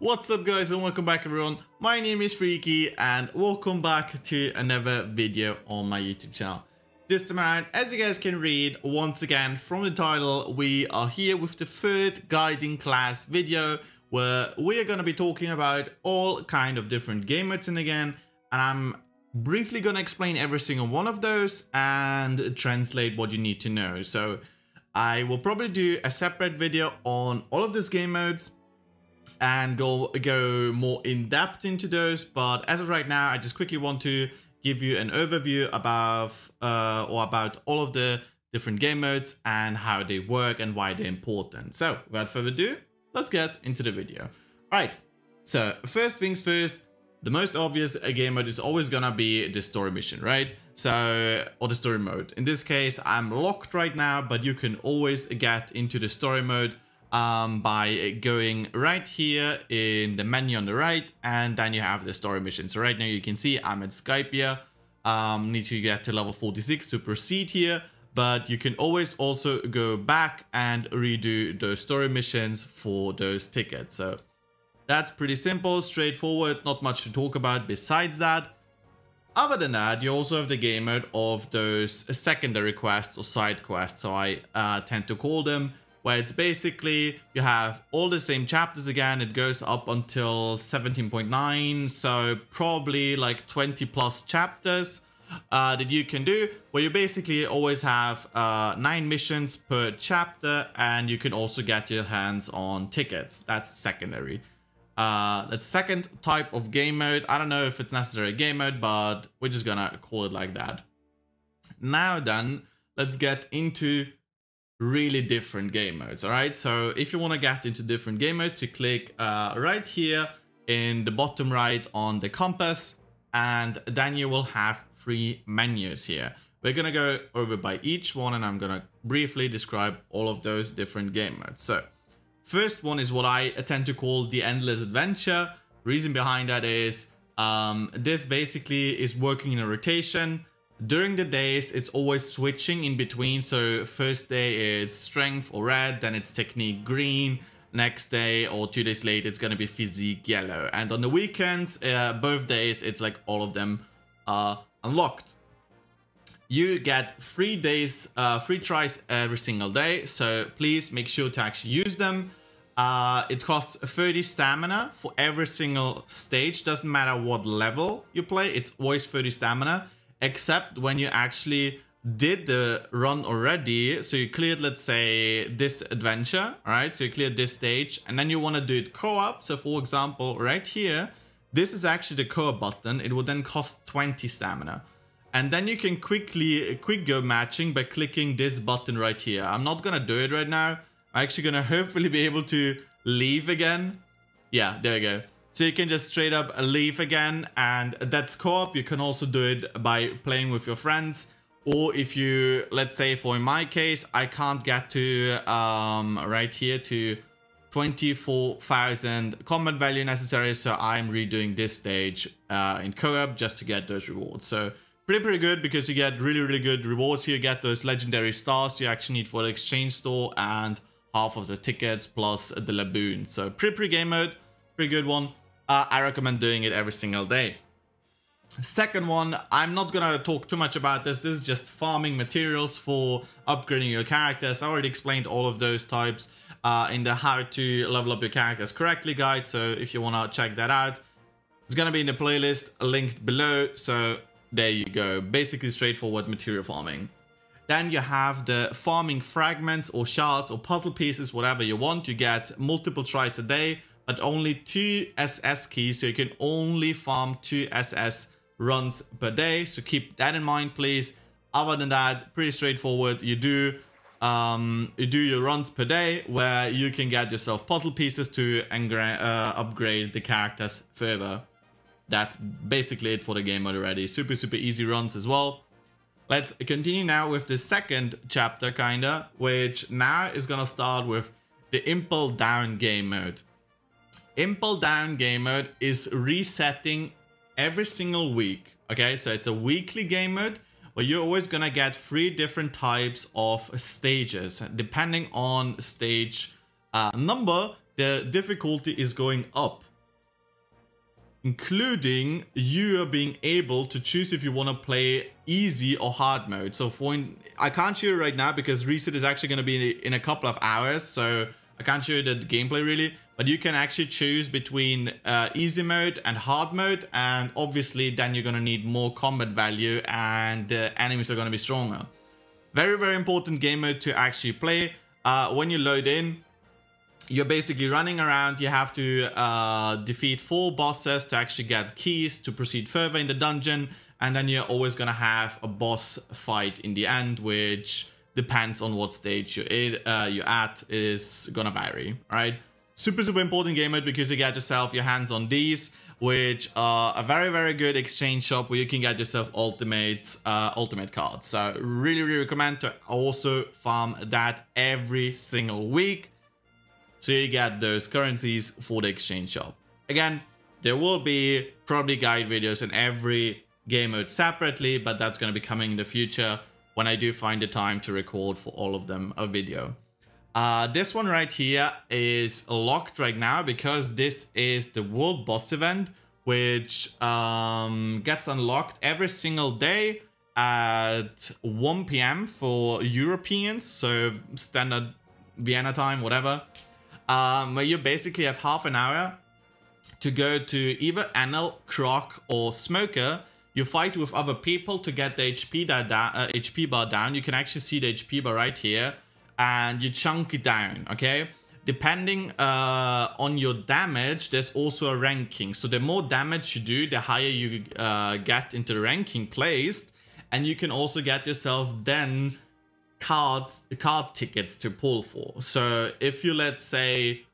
What's up guys and welcome back everyone. My name is Freaky and welcome back to another video on my YouTube channel. This time around, as you guys can read once again from the title, we are here with the third guiding class video where we are going to be talking about all kind of different game modes in the game, and I'm briefly going to explain every single one of those and translate what you need to know. So I will probably do a separate video on all of these game modes and go more in depth into those, but as of right now I just quickly want to give you an overview about all of the different game modes and how they work and why they're important. So without further ado, let's get into the video. Alright, so first things first, the most obvious game mode is always gonna be the story mission, right? So, or the story mode. In this case I'm locked right now, but you can always get into the story mode by going right here in the menu on the right, and then you have the story mission. So right now you can see I'm at Skypia. Need to get to level 46 to proceed here, but you can always also go back and redo those story missions for those tickets. So that's pretty simple, straightforward, not much to talk about besides that. Other than that, you also have the game mode of those secondary quests or side quests, so I tend to call them, where it's basically you have all the same chapters again. It goes up until 17.9, so probably like 20 plus chapters that you can do, where you basically always have 9 missions per chapter, and you can also get your hands on tickets. That's secondary. That's second type of game mode. I don't know if it's necessarily a game mode, but we're just gonna call it like that. Now then, let's get into really different game modes. All right, so if you want to get into different game modes, you click right here in the bottom right on the compass, and then you will have 3 menus here. We're gonna go over by each one, and I'm gonna briefly describe all of those different game modes. So first one is what I tend to call the endless adventure. Reason behind that is this basically is working in a rotation. During the days, it's always switching in between. So first day is strength or red, then it's technique green. Next day or 2 days later, it's going to be physique yellow. And on the weekends, both days, it's like all of them are unlocked. You get 3 days, 3 tries every single day. So please make sure to actually use them. It costs 30 stamina for every single stage. Doesn't matter what level you play, it's always 30 stamina. Except when you actually did the run already. So you cleared, let's say, this adventure, all right? So you cleared this stage, and then you want to do it co-op. So for example, right here, this is actually the co-op button. It will then cost 20 stamina. And then you can quick go matching by clicking this button right here. I'm not going to do it right now. I'm actually going to hopefully be able to leave again. Yeah, there we go. So you can just straight up leave again, and that's co-op. You can also do it by playing with your friends, or if you, let's say for in my case, I can't get to right here to 24,000 combat value necessary, so I'm redoing this stage in co-op just to get those rewards. So pretty good, because you get really good rewards here. You get those legendary stars you actually need for the exchange store, and half of the tickets plus the laboon. So pretty game mode, pretty good one. I recommend doing it every single day. Second one, I'm not gonna talk too much about this. This is just farming materials for upgrading your characters. I already explained all of those types in the how to level up your characters correctly guide. So if you wanna check that out, it's gonna be in the playlist linked below. So there you go. Basically straightforward material farming. Then you have the farming fragments or shards or puzzle pieces, whatever you want. You get multiple tries a day, but only 2 SS keys, so you can only farm 2 SS runs per day. So keep that in mind, please. Other than that, pretty straightforward. You do your runs per day, where you can get yourself puzzle pieces to upgrade the characters further. That's basically it for the game mode already. Super easy runs as well. Let's continue now with the second chapter, kinda, which now is gonna start with the Impel Down game mode. Impel Down game mode is resetting every single week. Okay, so it's a weekly game mode where you're always gonna get 3 different types of stages. Depending on stage number, the difficulty is going up. including you being able to choose if you want to play easy or hard mode. So I can't show you right now because reset is actually going to be in a couple of hours, so I can't show you the gameplay really, but you can actually choose between easy mode and hard mode, and obviously then you're going to need more combat value and the enemies are going to be stronger. Very, very important game mode to actually play. When you load in, you're basically running around. You have to defeat 4 bosses to actually get keys to proceed further in the dungeon, and then you're always going to have a boss fight in the end, which depends on what stage you're at, is gonna vary, right? Super, super important game mode because you get yourself your hands on these, which are a very, very good exchange shop where you can get yourself ultimate cards. So really, really recommend to also farm that every single week, so you get those currencies for the exchange shop. Again, there will be probably guide videos in every game mode separately, but that's going to be coming in the future when I do find the time to record for all of them a video. This one right here is locked right now because this is the world boss event, which gets unlocked every single day at 1 PM for Europeans, so standard Vienna time, whatever, where you basically have half an hour to go to either Anil, Croc, or Smoker. You fight with other people to get the HP bar down. You can actually see the HP bar right here, and you chunk it down, okay? Depending on your damage, there's also a ranking. So the more damage you do, the higher you get into the ranking placed, and you can also get yourself then card tickets to pull for. So if you let's say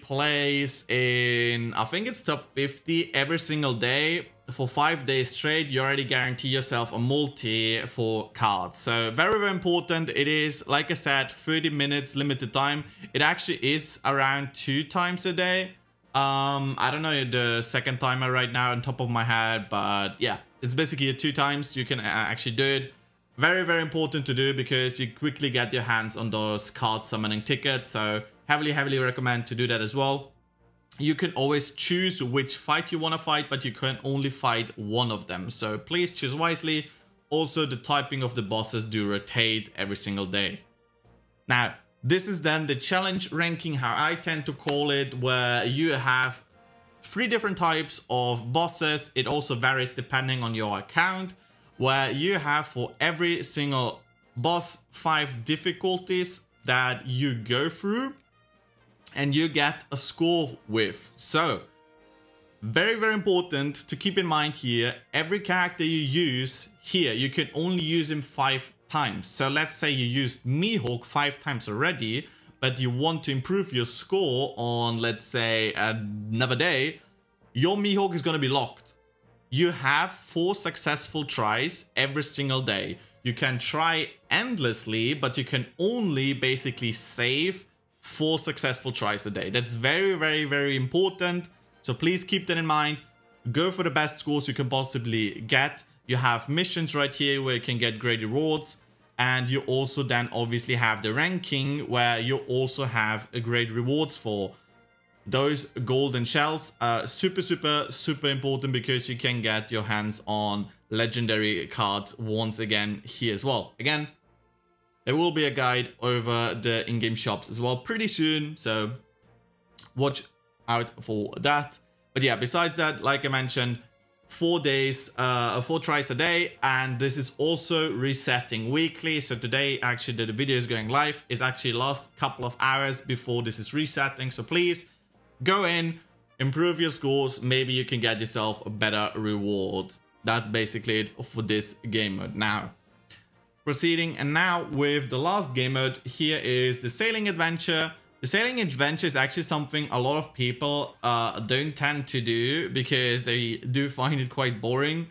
plays in, I think it's top 50 every single day for 5 days straight, you already guarantee yourself a multi for cards. So very, very important. It is, like I said, 30 minutes limited time. It actually is around 2 times a day. I don't know the second timer right now on top of my head, but yeah, it's basically 2 times you can actually do it. Very, very important to do because you quickly get your hands on those card summoning tickets. So heavily recommend to do that as well. You can always choose which fight you want to fight, but you can only fight one of them. So please choose wisely. Also, the typing of the bosses do rotate every single day. Now, this is then the challenge ranking, how I tend to call it, where you have 3 different types of bosses. It also varies depending on your account, where you have for every single boss 5 difficulties that you go through and you get a score with. So very, very important to keep in mind here, every character you use here, you can only use him 5 times. So let's say you used Mihawk 5 times already, but you want to improve your score on, let's say, another day, your Mihawk is going to be locked. You have 4 successful tries every single day. You can try endlessly, but you can only basically save 4 successful tries a day. That's very, very, very important. So please keep that in mind. Go for the best scores you can possibly get. You have missions right here where you can get great rewards. And you also then obviously have the ranking where you also have a great rewards for those golden shells. Super, super, super important because you can get your hands on legendary cards once again here as well. Again, there will be a guide over the in-game shops as well pretty soon, so watch out for that. But yeah, besides that, like I mentioned, 4 days, 4 tries a day, and this is also resetting weekly. So today, actually, the video is going live. It's actually last couple of hours before this is resetting. So please go in, improve your scores. Maybe you can get yourself a better reward. That's basically it for this game mode. Now, proceeding and now with the last game mode, here is the sailing adventure. The sailing adventure is actually something a lot of people don't tend to do because they do find it quite boring.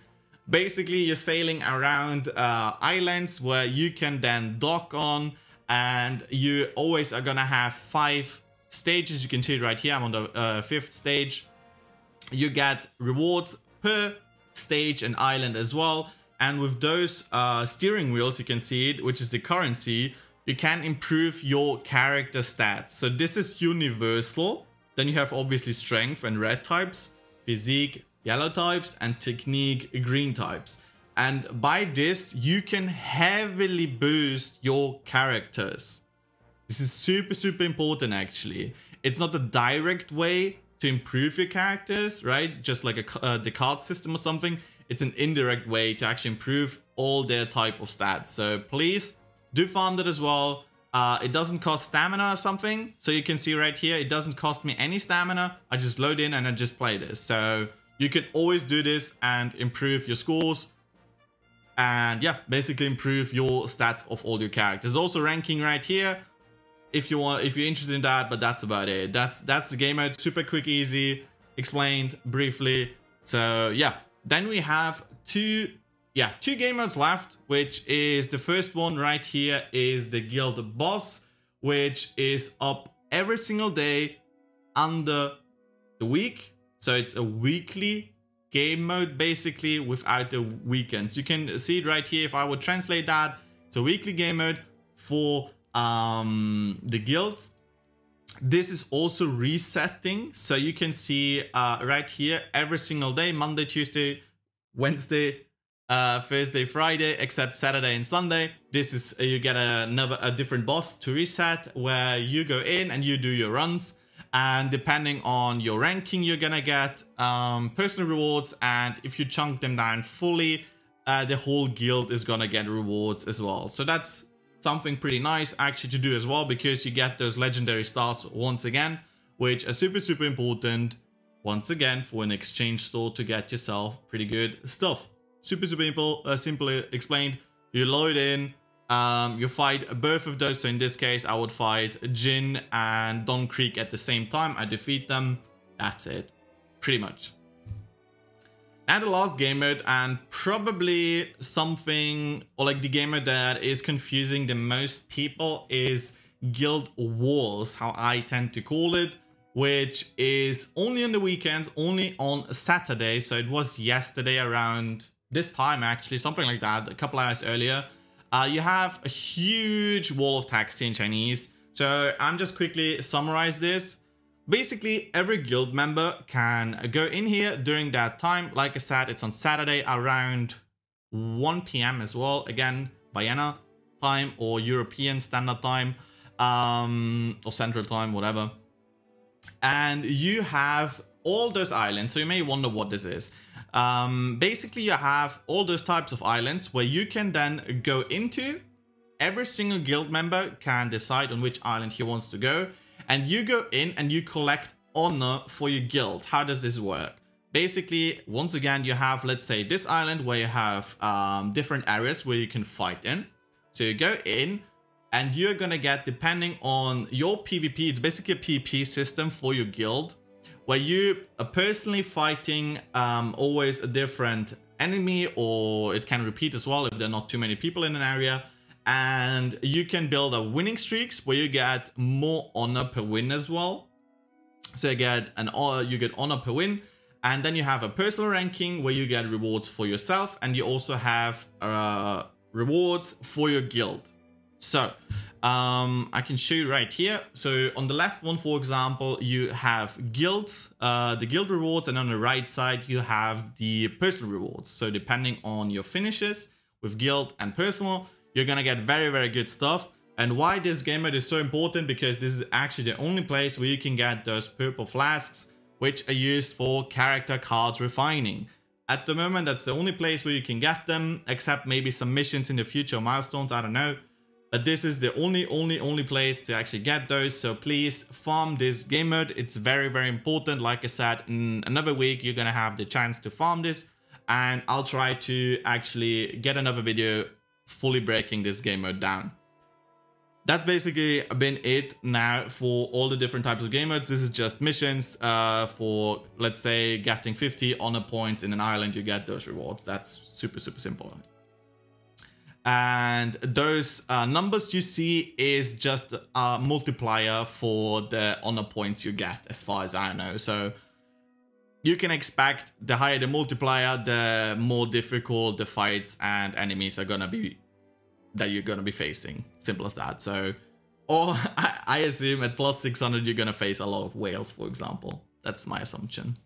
Basically, you're sailing around islands where you can then dock on, and you always are gonna have 5 stages. You can see it right here. I'm on the 5th stage. You get rewards per stage and island as well. And with those steering wheels, you can see it, which is the currency, you can improve your character stats. So this is universal. Then you have obviously strength and red types, physique, yellow types, and technique, green types. And by this, you can heavily boost your characters. This is super, super important actually. It's not a direct way to improve your characters, right? Just like the card system or something. It's an indirect way to actually improve all their type of stats. So please do farm that as well. It doesn't cost stamina or something. So you can see right here, it doesn't cost me any stamina. I just load in and I just play this. So you can always do this and improve your scores. And yeah, basically improve your stats of all your characters. There's also ranking right here if you're interested in that, but that's about it. That's the game mode. Super quick, easy, explained briefly. So yeah, then we have two game modes left, which is the first one right here is the guild boss, which is up every single day under the week. So it's a weekly game mode basically without the weekends. You can see it right here. If I would translate that, it's a weekly game mode for the guild. This is also resetting, so you can see right here every single day, Monday, Tuesday, Wednesday, Thursday, Friday, except Saturday and Sunday. This is you get a different boss to reset, where you go in and you do your runs, and depending on your ranking, you're gonna get personal rewards, and if you chunk them down fully, the whole guild is gonna get rewards as well. So that's something pretty nice actually to do as well, because you get those legendary stars once again, which are super, super important once again for an exchange store to get yourself pretty good stuff. Super, super simply explained. You load in, you fight both of those. So in this case, I would fight Jin and Don Creek at the same time. I defeat them. That's it, pretty much. And the last game mode, and probably something, or like the game mode that is confusing the most people, is Guild Wars, how I tend to call it, which is only on the weekends, only on Saturday. So it was yesterday around this time, actually, something like that, a couple hours earlier. You have a huge wall of text in Chinese. So I'm just quickly summarize this. Basically, every guild member can go in here during that time. Like I said, it's on Saturday around 1 PM as well. Again, Vienna time or European Standard Time, or Central Time, whatever. And you have all those islands. So you may wonder what this is. Basically, you have all those types of islands where you can then go into. Every single guild member can decide on which island he wants to go. And you go in and you collect honor for your guild. How does this work? Basically, once again, you have, let's say, this island where you have different areas where you can fight in. So you go in and you're going to get, depending on your PvP, it's basically a PvP system for your guild, where you are personally fighting always a different enemy, or it can repeat as well if there are not too many people in an area. And you can build a winning streaks where you get more honor per win as well. So you get honor per win, and then you have a personal ranking where you get rewards for yourself, and you also have rewards for your guild. So I can show you right here. So on the left one, for example, you have guilds, the guild rewards, and on the right side you have the personal rewards. So depending on your finishes with guild and personal, you're gonna get very, very good stuff. And why this game mode is so important, because this is actually the only place where you can get those purple flasks, which are used for character cards refining. At the moment, that's the only place where you can get them, except maybe some missions in the future, milestones, I don't know. But this is the only place to actually get those. So please farm this game mode. It's very, very important. Like I said, in another week, you're gonna have the chance to farm this, and I'll try to actually get another video fully breaking this game mode down. That's basically been it now for all the different types of game modes. This is just missions for, let's say, getting 50 honor points in an island, you get those rewards. That's super, super simple. And those numbers you see is just a multiplier for the honor points you get, as far as I know. So you can expect the higher the multiplier, the more difficult the fights and enemies are gonna be that you're gonna be facing. Simple as that. So Or I assume at plus 600 you're gonna face a lot of whales, for example. That's my assumption.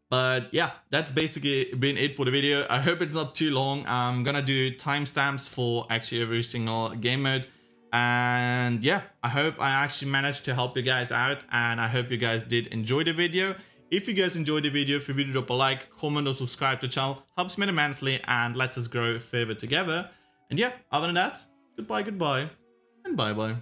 But yeah, that's basically been it for the video. I hope it's not too long. I'm gonna do timestamps for actually every single game mode. And yeah, I hope I actually managed to help you guys out, and I hope you guys did enjoy the video. If you guys enjoyed the video, feel free to drop a like, comment, or subscribe to the channel. Helps me immensely and lets us grow further together. And yeah, other than that, goodbye, and bye-bye.